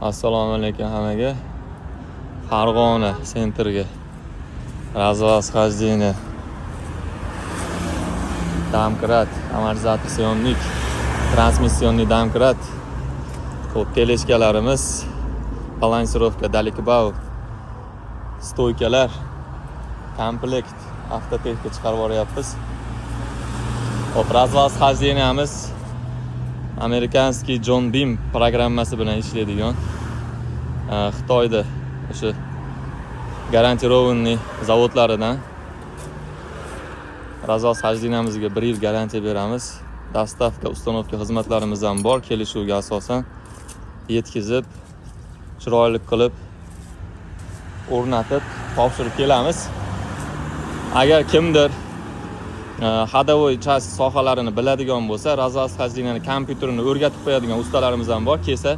Assalomu alaykum hammaga. Farg'ona sentrga развозхождение. Домкрат, amortizatornik, transmissionniy domkrat. Xo'p, teleshkalarimiz, balansirovka, dalekbau, stoykalar, komplekt avtotexnika chiqarib yuboryapmiz. Xo'p, развозхождениemiz amerikanskiy John Beam programmasi bilan ishlaydigan Xitoyda o'sha garantированный zavodlaridan развозхождениемizga 1 yil garantiya beramiz. Dostavka, uстановка xizmatlarimiz ham bor. Kelishuvga asosan yetkazib, chiroyli qilib o'rnatib, topshirib kelamiz. Agar kimdir ходовой часть sohalarini biladigan bo'lsa, развозхождениeni kompyuterini o'rgatib qo'yadigan ustalarimiz ham bor. Kelsa,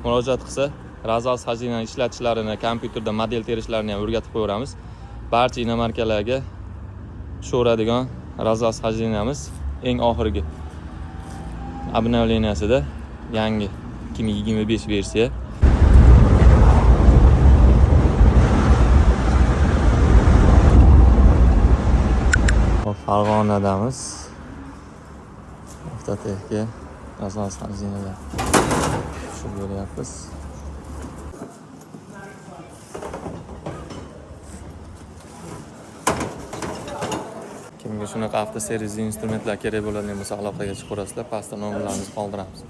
murojaat qilsa, развозхождениeni ishlatishlarini, kompyuterda model terishlarini ham o'rgatib qo'yamiz. Barcha inomarkalarga tushaveradigan развозхождениemiz eng oxirgi обновлениясida, yangi 2025 versiya. Farg'onadamiz. Avtotexnika развозхождениеlar shu beryapmiz. Kimga shunaqa avtoservis instrumentlar kerak bo'ladigan bo'lsa, aloqaga chiqaverasizlar. Pastda nomerlarimizni qoldiramiz.